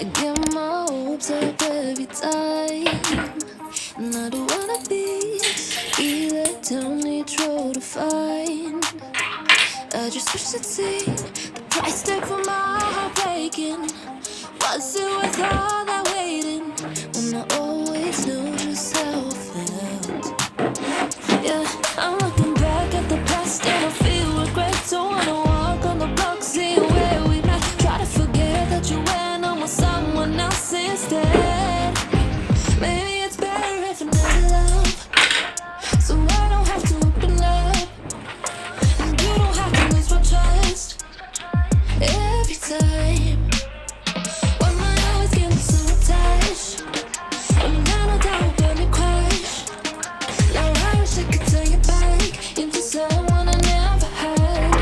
I get my hopes up every time, and I don't wanna be either. Tell me true to find. I just wish I'd seen the price tag for my heart breaking. Was it worth all that waiting when I always knew just how I felt? Yeah, I'm looking back at the past and I feel regret. Don't wanna walk on the block, see where we met. Try to forget that you went on with someone else instead. Maybe it's better if I never love, so I don't have to open up, and you don't have to lose my trust every time. Why am I always getting so attached? When I know that will burn me crash. Now I wish I could turn you back into someone I never had.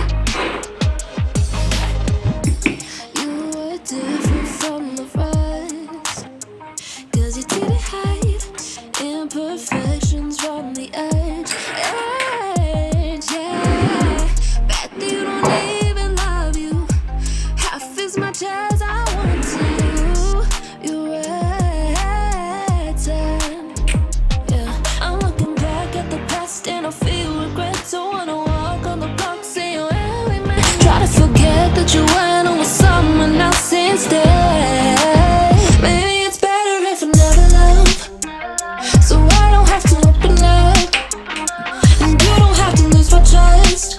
You were different from the rest, 'cause you didn't hide imperfections from the edge. Yeah. Bet you don't even love you half as much as I want to. You're right. Yeah, I'm looking back at the past and I feel regret. Don't wanna walk on the block, see where we met. Try to forget that you went on with someone else instead. Maybe it's better if I never love, so I don't have to open up, and you don't have to lose my trust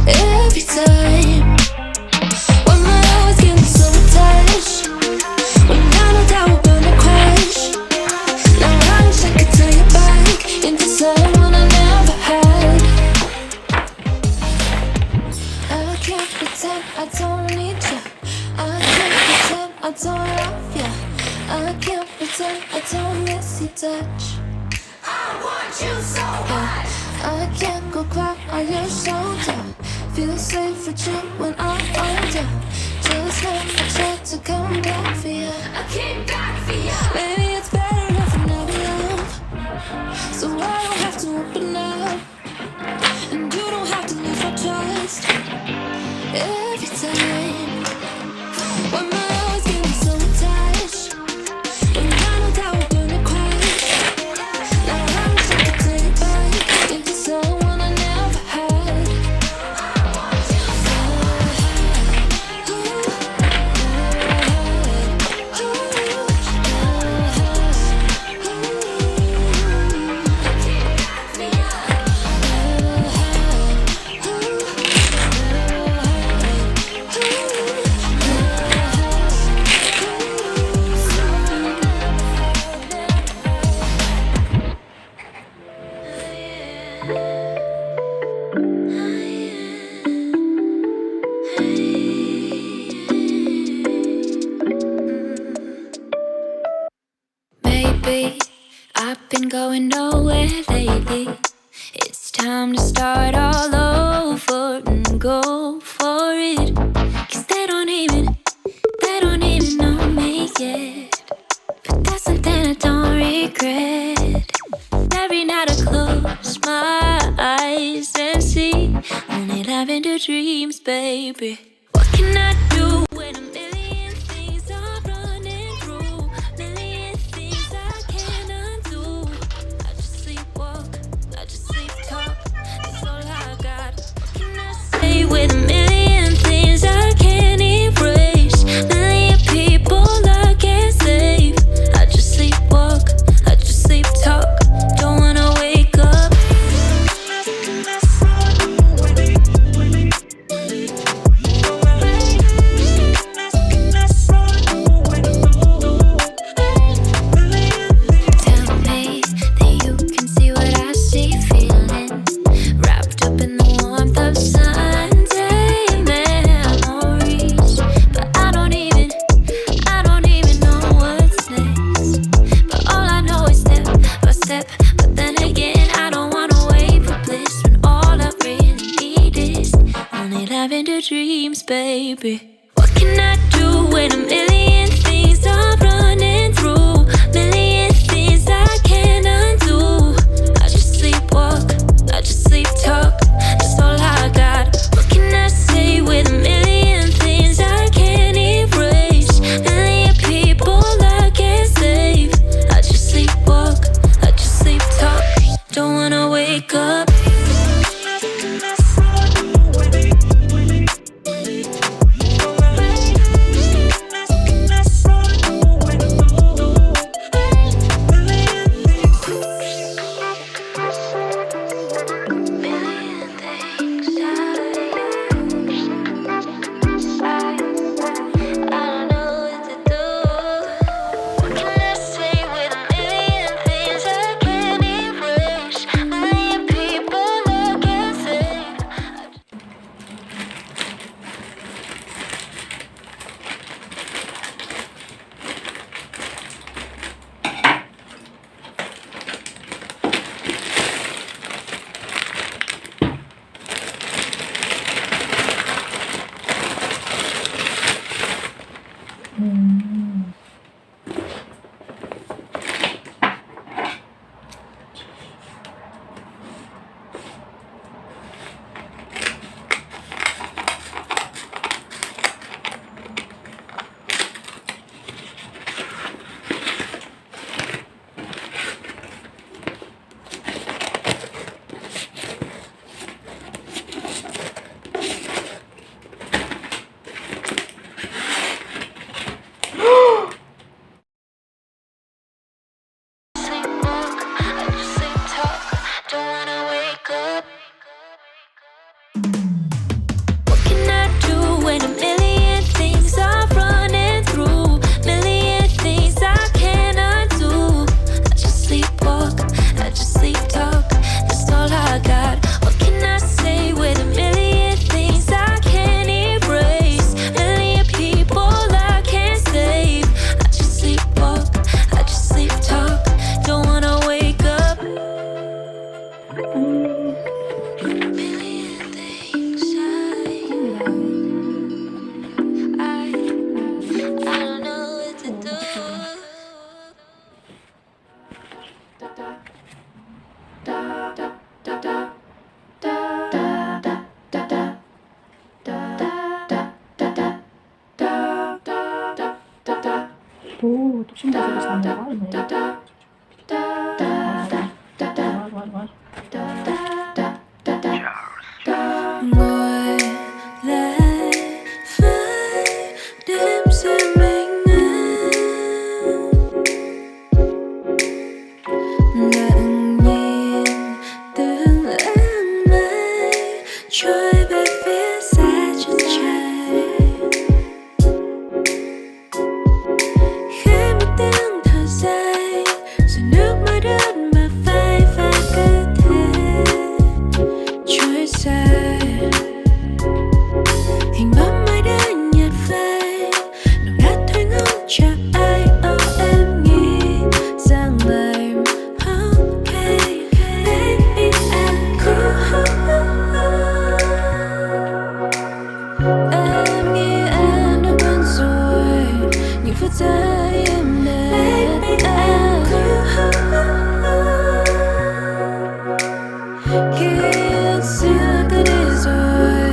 every time. Why am I always getting so attached? When I know that we're gonna crash. Now I wish I could turn you back into someone I never had. I can't pretend I don't need you. I can't pretend I don't love you. I can't pretend I don't miss your touch. I want you so bad. I can't go cry on your shoulder. Feel safe with you when I'm older. Just never try to come back for you. I came back for you. Maybe it's better if I never love, so I don't have to open up, and you don't have to lose my trust every time. Why am I always getting so attached? When I know that we're gonna crash. Now I wish I could take it back into someone I never had. Maybe I've been going nowhere lately. It's time to start all over and go for it. 'Cause they don't even know me yet. But that's something I don't regret. Every night I close my eyes and see only lavender dreams, baby. What can I do when a million things are running through? Million things I can't undo. I just sleepwalk, I just sleep talk. That's all I got. What can I say with a million things I can't erase? Million people I can't save. I just sleepwalk, I just sleep talk. Don't wanna wake up. Dreams, baby. What can I do when a million things are running through? Million things I can't undo. I just sleepwalk, I just sleep talk. That's all I got. What can I say with a million things I can't erase? Million Şimdi sende var mı? Var. Ngồi lại với đêm riêng mình lặng nhìn từng áng mây trôi về phía xa chân trời. Khẽ một tiếng thở dài rồi nước mắt ướt bờ vai và cứ thế trôi xa. Hình bóng ai đã nhạt phai, lòng đã thôi ngóng chờ ai. Em nghĩ rằng I'm okay, baby I'm cool. Em nghĩ em đã quên rồi những phút giây em đến. Baby I'm cool. Ký ức xưa cứ đi rồi,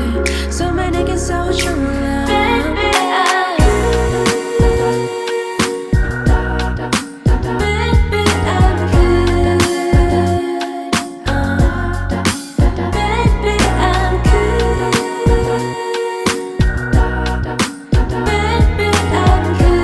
giờ mai đây cái sâu trong lòng. Baby I'm good. Baby I'm good. Baby I'm good. Baby I'm good.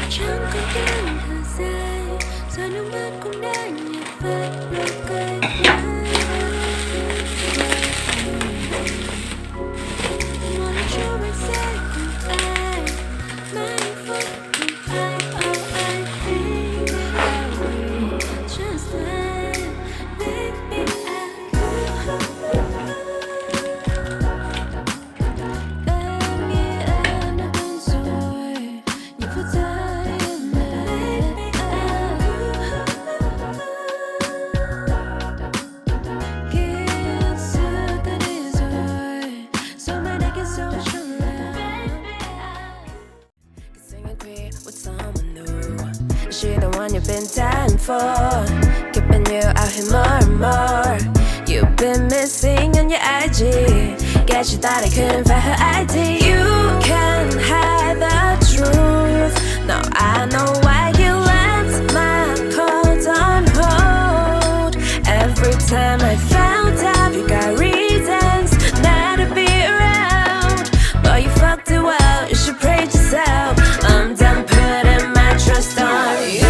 Chẳng có tiếng thở dài, giờ nước mắt cũng đã nhạt phai rồi cay đắng. Muốn cho mình sẽ cùng ai, mãi hạnh phúc cùng ai. I think that we just met, baby I'm cool. Em nghĩ em đã quên rồi những phút giây em đến. Ký ức xưa cứ đi rồi, giờ mai đây cái sâu trong lòng. Sing agree with someone new. Is she the one you've been dying for? Keeping you out here more and more. You've been missing on your IG. Guess you thought I couldn't find her ID. You can't hide the truth. Now I know why you left my calls on hold. Every time I found out you got reasons not to be around. But you fucked it well, you should praise yourself. I'm done putting my trust on you.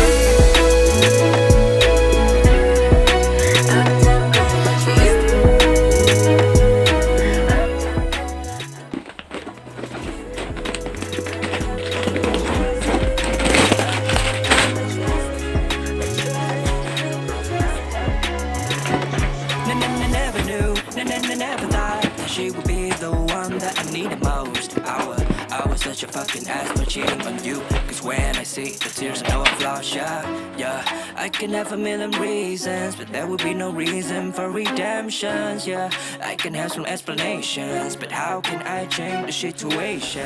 I'm done putting you. Never knew, never thought that she would be the one that I needed most. I was such a fucking ass for cheating on you. Cause when I see the tears I know I've lost ya. Yeah, I can have a million reasons, but there would be no reason for redemptions. Yeah, I can have some explanations, but how can I change the situation?